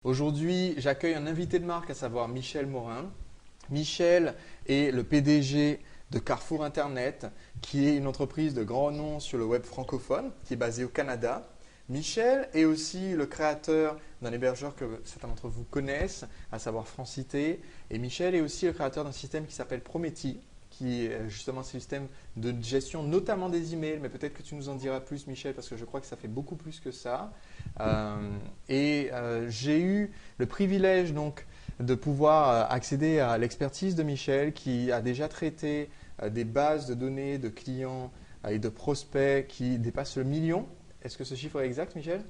Aujourd'hui, j'accueille un invité de marque, à savoir Michel Morin. Michel est le PDG de Carrefour Internet, qui est une entreprise de grand nom sur le web francophone, qui est basée au Canada. Michel est aussi le créateur d'un hébergeur que certains d'entre vous connaissent, à savoir Francité. Et Michel est aussi le créateur d'un système qui s'appelle Prometi, qui est justement un système de gestion, notamment des emails. Mais peut-être que tu nous en diras plus, Michel, parce que je crois que ça fait beaucoup plus que ça. J'ai eu le privilège donc de pouvoir accéder à l'expertise de Michel qui a déjà traité des bases de données de clients et de prospects qui dépassent le million. Est-ce que ce chiffre est exact, Michel?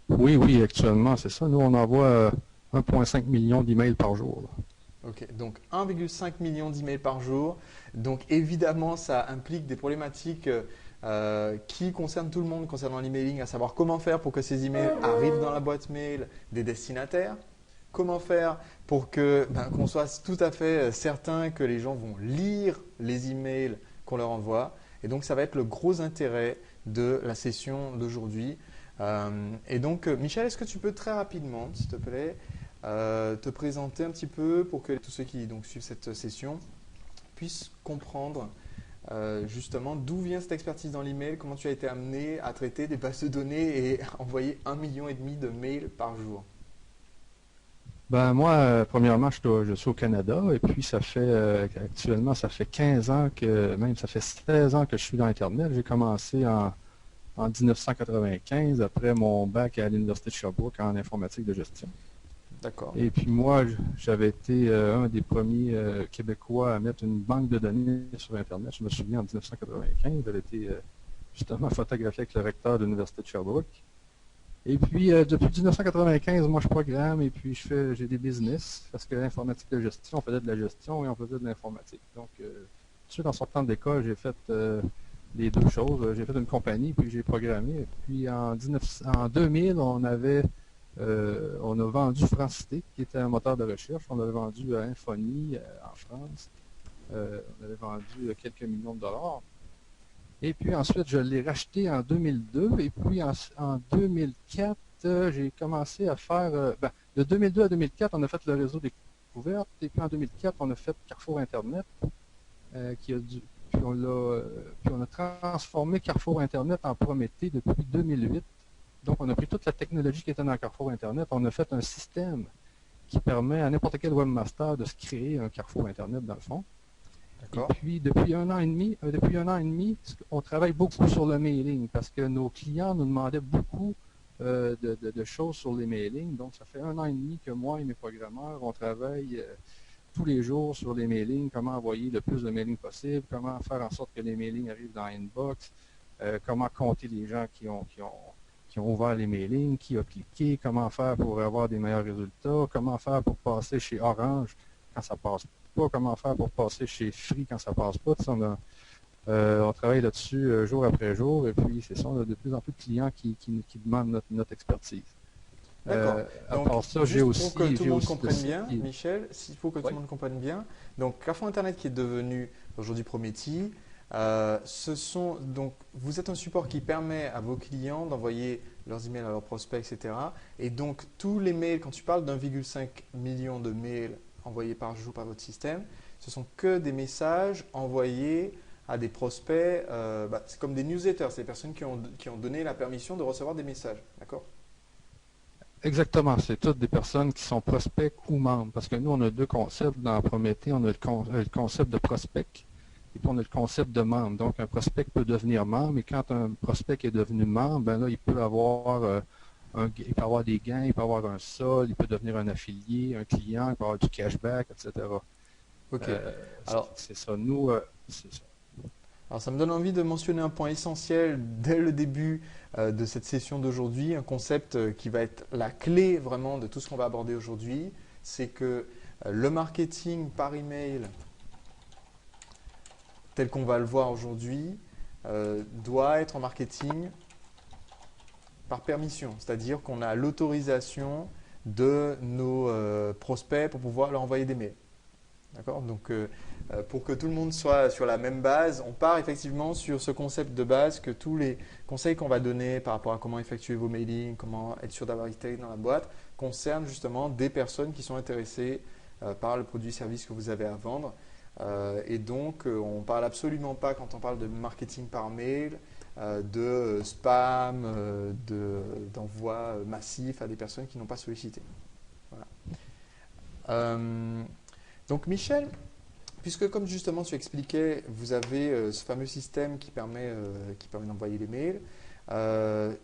Oui, oui, actuellement, c'est ça. Nous, on envoie 1,5 million d'emails par jour, là. Ok, donc 1,5 million d'emails par jour. Donc évidemment, ça implique des problématiques qui concernent tout le monde concernant l'emailing, à savoir comment faire pour que ces emails arrivent dans la boîte mail des destinataires, comment faire pour que qu'on soit tout à fait certain que les gens vont lire les emails qu'on leur envoie. Et donc ça va être le gros intérêt de la session d'aujourd'hui. Michel, est-ce que tu peux très rapidement, s'il te plaît, te présenter un petit peu pour que tous ceux qui donc, suivent cette session puissent comprendre justement d'où vient cette expertise dans l'email, comment tu as été amené à traiter des bases de données et envoyer 1,5 million de mails par jour. Ben moi, premièrement, je suis au Canada et puis actuellement, ça fait 15 ans même ça fait 16 ans que je suis dans Internet. J'ai commencé en 1995 après mon bac à l'Université de Sherbrooke en informatique de gestion. D'accord. Et puis moi, j'avais été un des premiers Québécois à mettre une banque de données sur Internet. Je me souviens en 1995, j'avais été justement photographié avec le recteur de l'Université de Sherbrooke. Et puis, depuis 1995, moi, je programme et puis j'ai des business parce que l'informatique de gestion, on faisait de la gestion et on faisait de l'informatique. Donc, tout de suite en sortant de l'école, j'ai fait les deux choses. J'ai fait une compagnie puis j'ai programmé. Et puis, en 2000, on a vendu Francité, qui était un moteur de recherche. On l'avait vendu à Infony en France. On avait vendu quelques millions de dollars. Et puis ensuite, je l'ai racheté en 2002. Et puis en 2004, j'ai commencé à faire... de 2002 à 2004, on a fait le réseau découverte. Et puis en 2004, on a fait Carrefour Internet, qui a dû... Puis on a transformé Carrefour Internet en Prométhée depuis 2008. Donc, on a pris toute la technologie qui était dans Carrefour Internet. On a fait un système qui permet à n'importe quel webmaster de se créer un Carrefour Internet dans le fond. Et D'accord. puis, depuis un an et demi, on travaille beaucoup sur le mailing parce que nos clients nous demandaient beaucoup de choses sur les mailings. Donc, ça fait un an et demi que moi et mes programmeurs, on travaille tous les jours sur les mailings, comment envoyer le plus de mailings possible, comment faire en sorte que les mailings arrivent dans Inbox, comment compter les gens qui ont ouvert les mailings, qui a cliqué, comment faire pour avoir des meilleurs résultats, comment faire pour passer chez Orange quand ça passe pas, comment faire pour passer chez Free quand ça passe pas. On travaille là-dessus jour après jour et puis c'est ça, on a de plus en plus de clients qui demandent notre expertise. D'accord. À Donc, part ça, juste pour que tout le j'ai monde aussi le comprenne site bien, qui... Michel, s'il faut que tout Oui. le monde comprenne bien, donc Carrefour Internet qui est devenu aujourd'hui Prométhée, donc vous êtes un support qui permet à vos clients d'envoyer leurs emails à leurs prospects, etc. Et donc tous les mails, quand tu parles d'1,5 million de mails envoyés par jour par votre système, ce sont que des messages envoyés à des prospects. C'est comme des newsletters, c'est des personnes qui ont donné la permission de recevoir des messages. D'accord? Exactement, c'est toutes des personnes qui sont prospects ou membres. Parce que nous, on a deux concepts dans Prométhée. On a le concept de prospect et puis on a le concept de membre. Donc, un prospect peut devenir membre et quand un prospect est devenu membre, ben là, il peut avoir, il peut avoir des gains, il peut avoir un sol, il peut devenir un affilié, un client, il peut avoir du cashback, etc. Ok. Euh, Alors, c'est ça. Nous, c'est ça. Alors ça me donne envie de mentionner un point essentiel dès le début de cette session d'aujourd'hui, un concept qui va être la clé vraiment de tout ce qu'on va aborder aujourd'hui, c'est que le marketing par email, tel qu'on va le voir aujourd'hui, doit être en marketing par permission, c'est-à-dire qu'on a l'autorisation de nos prospects pour pouvoir leur envoyer des mails. D'accord? Donc, pour que tout le monde soit sur la même base, on part effectivement sur ce concept de base que tous les conseils qu'on va donner par rapport à comment effectuer vos mailings, comment être sûr d'avoir été dans la boîte, concernent justement des personnes qui sont intéressées par le produit-service que vous avez à vendre. Et donc, on ne parle absolument pas, quand on parle de marketing par mail, de spam, d'envoi massif à des personnes qui n'ont pas sollicité. Voilà. Donc Michel, puisque comme justement tu expliquais, vous avez ce fameux système qui permet d'envoyer les mails,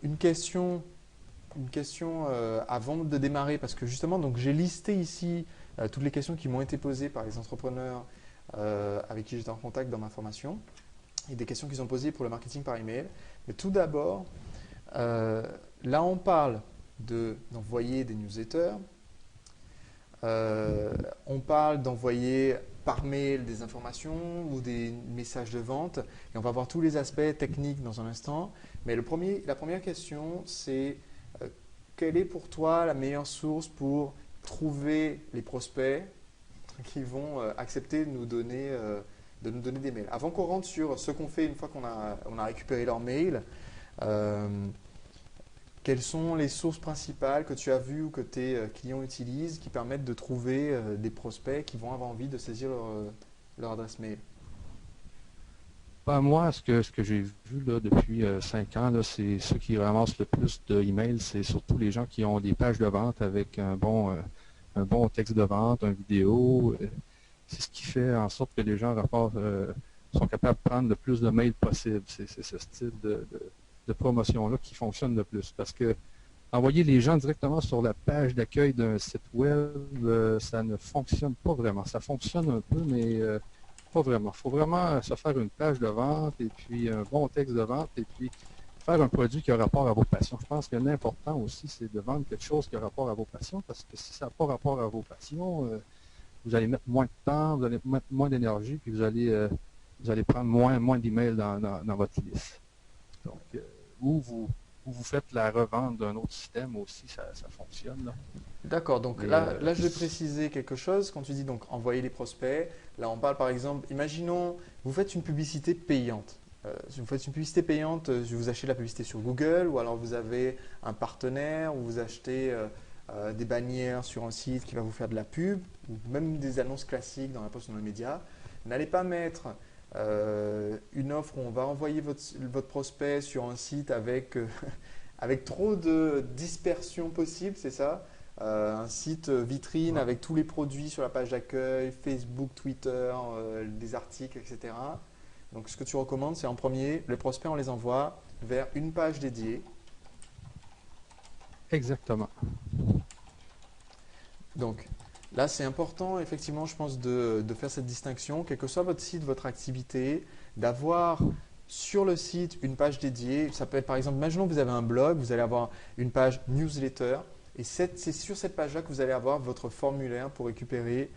une question avant de démarrer, parce que justement, donc j'ai listé ici toutes les questions qui m'ont été posées par les entrepreneurs avec qui j'étais en contact dans ma formation, et des questions qu'ils ont posées pour le marketing par email. Mais tout d'abord, là on parle d'envoyer des newsletters. On parle d'envoyer par mail des informations ou des messages de vente et on va voir tous les aspects techniques dans un instant. Mais la première question, c'est quelle est pour toi la meilleure source pour trouver les prospects qui vont accepter de nous donner des mails. Avant qu'on rentre sur ce qu'on fait une fois qu'on a récupéré leur mail, quelles sont les sources principales que tu as vues ou que tes clients utilisent qui permettent de trouver des prospects qui vont avoir envie de saisir leur adresse mail? Ben, moi, ce que j'ai vu là, depuis 5 ans, là, c'est ceux qui ramassent le plus d'emails, c'est surtout les gens qui ont des pages de vente avec un bon texte de vente, une vidéo. C'est ce qui fait en sorte que les gens sont capables de prendre le plus de mails possible. C'est ce style de promotion-là qui fonctionne le plus. Parce que envoyer les gens directement sur la page d'accueil d'un site web, ça ne fonctionne pas vraiment. Ça fonctionne un peu, mais pas vraiment. Il faut vraiment se faire une page de vente et puis un bon texte de vente et puis faire un produit qui a rapport à vos passions. Je pense que l'important aussi, c'est de vendre quelque chose qui a rapport à vos passions parce que si ça n'a pas rapport à vos passions, vous allez mettre moins de temps, vous allez mettre moins d'énergie puis vous allez prendre moins d'emails dans votre liste. Donc, ou vous faites la revente d'un autre système aussi, ça fonctionne. Là. D'accord, donc Mais, là, je vais préciser quelque chose. Quand tu dis donc envoyer les prospects, là on parle par exemple, imaginons, vous faites une publicité payante. Si vous faites une publicité payante, vous achetez la publicité sur Google ou alors vous avez un partenaire ou vous achetez des bannières sur un site qui va vous faire de la pub ou même des annonces classiques dans la poste ou dans les médias. N'allez pas mettre une offre où on va envoyer votre prospect sur un site avec, avec trop de dispersion possible, c'est ça? Un site vitrine ouais. avec tous les produits sur la page d'accueil, Facebook, Twitter, des articles, etc. Donc ce que tu recommandes, c'est en premier, les prospects, on les envoie vers une page dédiée. Exactement. Donc là, c'est important, effectivement, je pense, de faire cette distinction, quel que soit votre site, votre activité, d'avoir sur le site une page dédiée. Ça peut être par exemple, imaginons que vous avez un blog, vous allez avoir une page newsletter. Et c'est sur cette page-là que vous allez avoir votre formulaire pour récupérer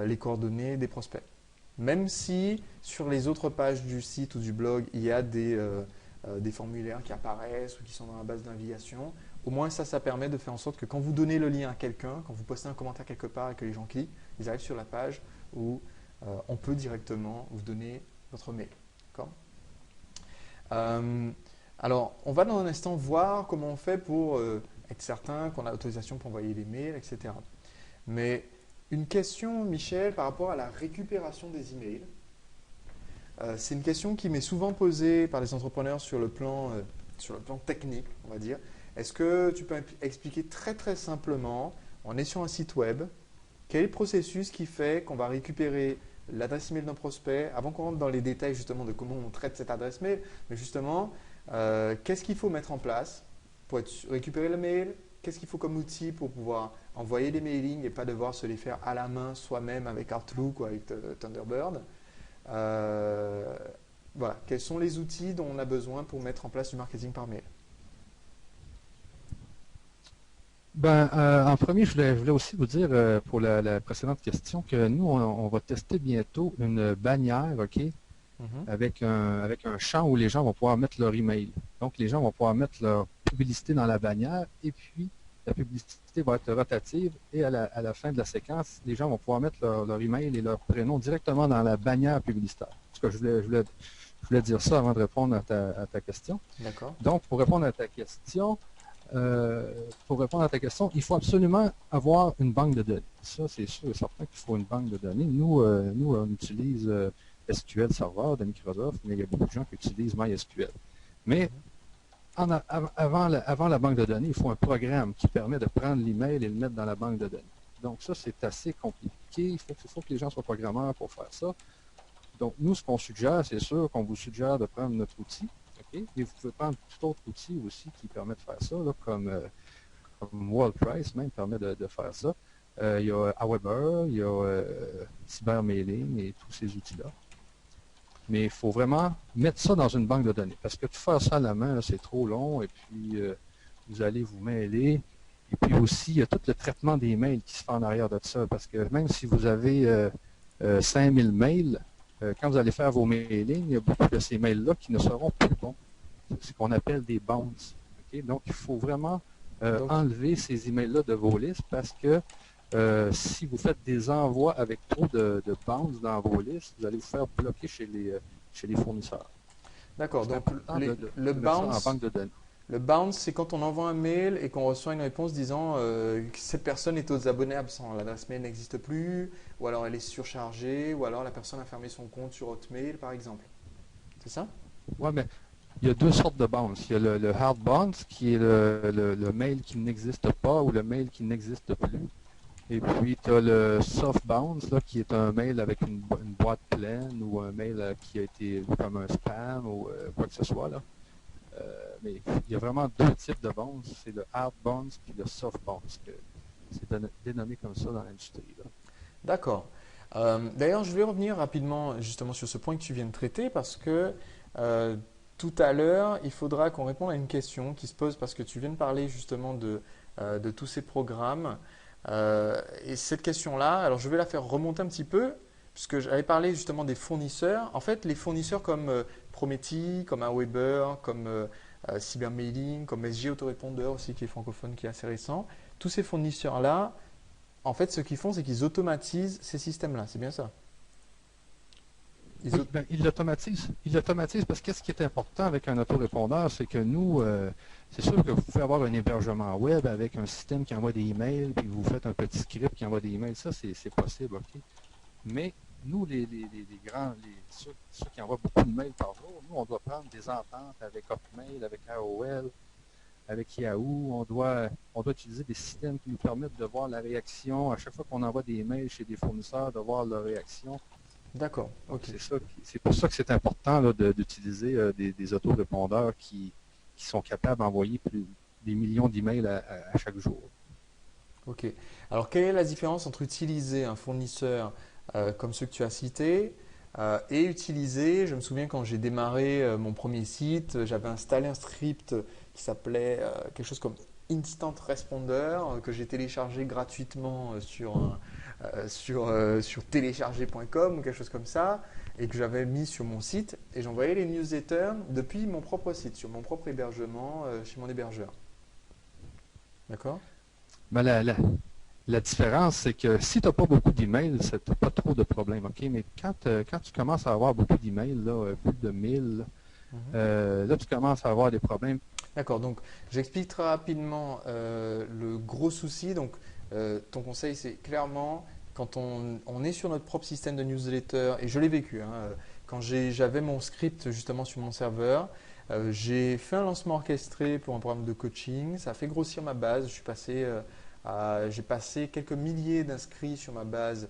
les coordonnées des prospects. Même si sur les autres pages du site ou du blog, il y a des formulaires qui apparaissent ou qui sont dans la base de navigation, au moins ça permet de faire en sorte que quand vous donnez le lien à quelqu'un, quand vous postez un commentaire quelque part et que les gens cliquent, ils arrivent sur la page où on peut directement vous donner votre mail. Alors, on va dans un instant voir comment on fait pour être certain qu'on a l'autorisation pour envoyer les mails, etc. Mais une question, Michel, par rapport à la récupération des emails. C'est une question qui m'est souvent posée par les entrepreneurs sur le plan technique, on va dire. Est-ce que tu peux expliquer très très simplement, on est sur un site web, quel est le processus qui fait qu'on va récupérer l'adresse email d'un prospect, avant qu'on rentre dans les détails justement de comment on traite cette adresse mail, mais justement, qu'est-ce qu'il faut mettre en place pour récupérer le mail? Qu'est-ce qu'il faut comme outil pour pouvoir envoyer des mailings et pas devoir se les faire à la main soi-même avec Outlook ou avec Thunderbird? Voilà, quels sont les outils dont on a besoin pour mettre en place du marketing par mail? Ben, en premier, je voulais aussi vous dire pour la précédente question que nous, on va tester bientôt une bannière, OK, avec un champ où les gens vont pouvoir mettre leur email. Donc, les gens vont pouvoir mettre leur publicité dans la bannière et puis la publicité va être rotative et à la fin de la séquence, les gens vont pouvoir mettre leur email et leur prénom directement dans la bannière publicitaire. En tout cas, je voulais dire ça avant de répondre à ta question. D'accord. Donc, pour répondre à ta question, il faut absolument avoir une banque de données. Ça, c'est sûr et certain qu'il faut une banque de données. Nous on utilise SQL Server de Microsoft, mais il y a beaucoup de gens qui utilisent MySQL. Mais avant la banque de données, il faut un programme qui permet de prendre l'email et le mettre dans la banque de données. Donc ça, c'est assez compliqué. Il faut que les gens soient programmeurs pour faire ça. Donc nous, ce qu'on suggère, c'est sûr qu'on vous suggère de prendre notre outil. Okay? Et vous pouvez prendre tout autre outil aussi qui permet de faire ça, là, comme WordPress même permet de faire ça. Il y a Aweber, il y a CyberMailing et tous ces outils-là. Mais il faut vraiment mettre ça dans une banque de données. Parce que de faire ça à la main, c'est trop long et puis vous allez vous mêler. Et puis aussi, il y a tout le traitement des mails qui se fait en arrière de ça. Parce que même si vous avez 5000 mails, quand vous allez faire vos mailings, il y a beaucoup de ces mails-là qui ne seront plus bons. C'est ce qu'on appelle des bounces. Okay? Donc, il faut vraiment enlever ces emails-là de vos listes parce que si vous faites des envois avec trop de bounce dans vos listes, vous allez vous faire bloquer chez les fournisseurs. D'accord. Donc, le bounce, en banque de données. Le bounce, c'est quand on envoie un mail et qu'on reçoit une réponse disant que cette personne est aux abonnés absents. L'adresse mail n'existe plus, ou alors elle est surchargée, ou alors la personne a fermé son compte sur Hotmail, par exemple. C'est ça? Oui, mais il y a deux sortes de bounce. Il y a le hard bounce, qui est le mail qui n'existe pas ou le mail qui n'existe plus. Et puis, tu as le soft bounce, là, qui est un mail avec une boîte pleine ou un mail qui a été vu comme un spam ou quoi que ce soit. Là. Mais il y a vraiment deux types de bounce. C'est le hard bounce et le soft bounce. C'est dénommé comme ça dans l'industrie. D'accord. D'ailleurs, je vais revenir rapidement justement sur ce point que tu viens de traiter parce que tout à l'heure, il faudra qu'on réponde à une question qui se pose parce que tu viens de parler justement de tous ces programmes. Et cette question-là, alors je vais la faire remonter un petit peu, puisque j'avais parlé justement des fournisseurs. En fait, les fournisseurs comme Prometheus, comme Aweber, comme CyberMailing, comme SG Autorépondeur aussi, qui est francophone, qui est assez récent, tous ces fournisseurs-là, en fait, ce qu'ils font, c'est qu'ils automatisent ces systèmes-là. C'est bien ça? Ils l'automatisent. Ils l'automatisent parce que ce qui est important avec un autorépondeur, c'est que nous, c'est sûr que vous pouvez avoir un hébergement web avec un système qui envoie des emails, puis vous faites un petit script qui envoie des emails. Ça, c'est possible, OK? Mais nous, les grands, ceux qui envoient beaucoup de mails par jour, nous, on doit prendre des ententes avec Hotmail, avec AOL, avec Yahoo. On doit utiliser des systèmes qui nous permettent de voir la réaction. À chaque fois qu'on envoie des mails chez des fournisseurs, de voir leur réaction. D'accord. Okay. C'est pour ça que c'est important d'utiliser des autorépondeurs qui sont capables d'envoyer des millions d'emails à chaque jour. Ok. Alors, quelle est la différence entre utiliser un fournisseur comme ceux que tu as cités et utiliser, je me souviens quand j'ai démarré mon premier site, j'avais installé un script qui s'appelait quelque chose comme Instant Responder que j'ai téléchargé gratuitement sur télécharger.com ou quelque chose comme ça et que j'avais mis sur mon site et j'envoyais les newsletters depuis mon propre site, sur mon propre hébergement chez mon hébergeur. D'accord? Ben la différence, c'est que si tu n'as pas beaucoup d'emails, tu n'as pas trop de problèmes. OK? Mais quand tu commences à avoir beaucoup d'emails, plus de 1000, là, tu commences à avoir des problèmes. D'accord, donc j'explique très rapidement le gros souci. Donc, ton conseil, c'est clairement quand on est sur notre propre système de newsletter, et je l'ai vécu, quand j'avais mon script justement sur mon serveur, j'ai fait un lancement orchestré pour un programme de coaching, ça a fait grossir ma base, j'ai passé quelques milliers d'inscrits sur ma base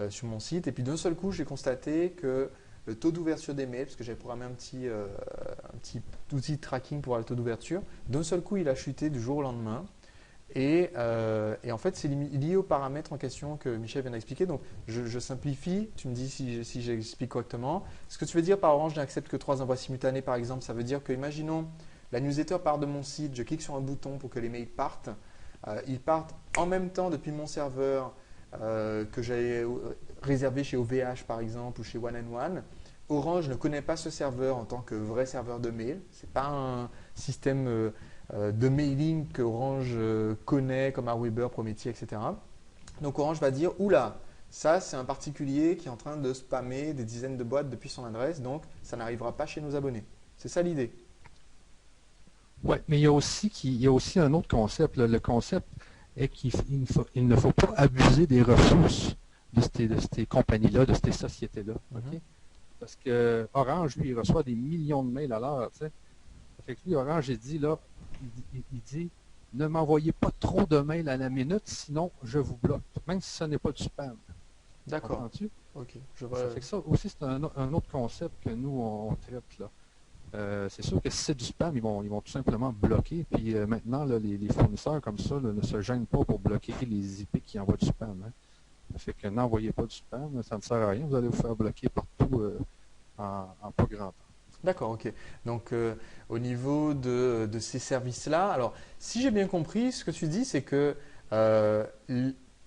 sur mon site, et puis d'un seul coup, j'ai constaté que le taux d'ouverture des mails, parce que j'avais programmé un petit outil de tracking pour le taux d'ouverture, d'un seul coup, il a chuté du jour au lendemain. Et en fait, c'est lié aux paramètres en question que Michel vient d'expliquer. Donc, je simplifie, tu me dis si j'explique correctement. Ce que tu veux dire par Orange, je n'accepte que 3 envois simultanés, par exemple, ça veut dire que, imaginons, la newsletter part de mon site, je clique sur un bouton pour que les mails partent. Ils partent en même temps depuis mon serveur que j'ai réservé chez OVH, par exemple, ou chez One and One. Orange ne connaît pas ce serveur en tant que vrai serveur de mail. Ce n'est pas un système de mailing que Orange connaît, comme Aweber, Prometheus, etc. Donc Orange va dire, oula, ça c'est un particulier qui est en train de spammer des dizaines de boîtes depuis son adresse, donc ça n'arrivera pas chez nos abonnés. C'est ça l'idée. Oui, mais il y a aussi un autre concept, là. Le concept est il ne faut pas abuser des ressources de ces compagnies-là, de ces sociétés-là. OK? Parce que Orange, lui, il reçoit des millions de mails à l'heure. Tu sais. Ça fait que lui, Orange, il dit là, il dit ne m'envoyez pas trop de mails à la minute, sinon je vous bloque, même si ce n'est pas du spam. D'accord. Comprends-tu? Ok. Ça fait que ça aussi, c'est un autre concept que nous, on traite là. C'est sûr que si c'est du spam, ils vont tout simplement bloquer. Puis maintenant, là, les fournisseurs comme ça là, ne se gênent pas pour bloquer les IP qui envoient du spam. Hein. Ça fait que n'envoyez pas du spam, ça ne sert à rien. Vous allez vous faire bloquer partout en pas grand temps. D'accord, ok. Donc au niveau de ces services-là, alors si j'ai bien compris, ce que tu dis, c'est que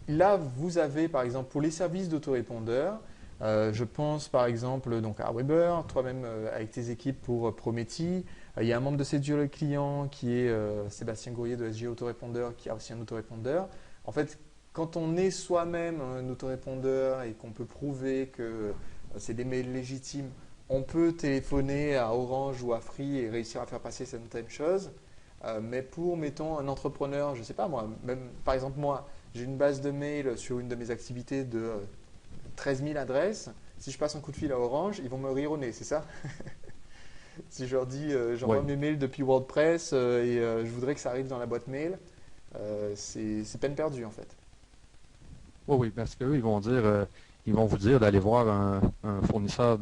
là, vous avez par exemple pour les services d'autorépondeur, je pense par exemple donc à Weber, toi-même avec tes équipes pour Prometheus, il y a un membre de Séduire Client qui est Sébastien Gourrier de SG Autorépondeur qui a aussi un autorépondeur. En fait, quand on est soi-même un autorépondeur et qu'on peut prouver que c'est des mails légitimes, on peut téléphoner à Orange ou à Free et réussir à faire passer certaines choses. Mais pour, mettons, un entrepreneur, je ne sais pas moi, même par exemple moi, j'ai une base de mail sur une de mes activités de 13 000 adresses. Si je passe un coup de fil à Orange, ils vont me rire au nez, c'est ça? Si je leur dis, j'envoie Oui. mes mails depuis WordPress et je voudrais que ça arrive dans la boîte mail, c'est peine perdue en fait. Oui, oui, parce qu'eux, ils vont vous dire d'aller voir un fournisseur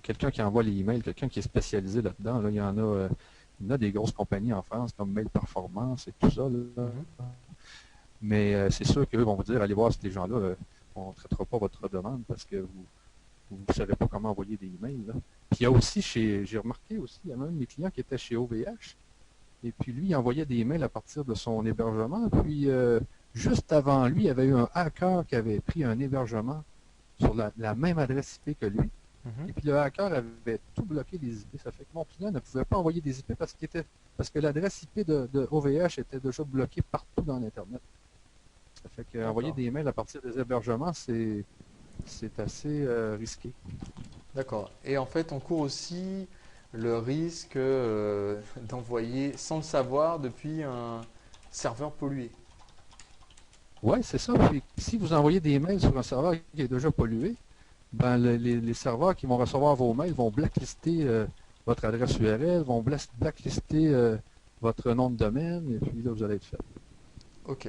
quelqu'un qui envoie les emails, quelqu'un qui est spécialisé là-dedans. Là, il y en a des grosses compagnies en France comme Mail Performance et tout ça. Là. Mhm. Mais c'est sûr qu'eux vont vous dire, allez voir ces gens-là, on ne traitera pas votre demande parce que vous ne savez pas comment envoyer des emails. Là. Puis il y a aussi j'ai remarqué aussi, il y a même mes clients qui étaient chez OVH, et puis lui, il envoyait des emails à partir de son hébergement, puis juste avant lui, il y avait eu un hacker qui avait pris un hébergement sur la même adresse IP que lui. Mhm. Et puis le hacker avait tout bloqué les IP. Ça fait que mon client ne pouvait pas envoyer des IP parce que l'adresse IP de OVH était déjà bloquée partout dans l'Internet. Ça fait qu'envoyer D'accord. des emails à partir des hébergements, c'est assez risqué. D'accord. Et en fait, on court aussi le risque d'envoyer sans le savoir depuis un serveur pollué. Oui, c'est ça. Puis si vous envoyez des mails sur un serveur qui est déjà pollué, ben les serveurs qui vont recevoir vos mails vont blacklister votre adresse URL, vont blacklister votre nom de domaine, et puis là, vous allez être fait. Ok.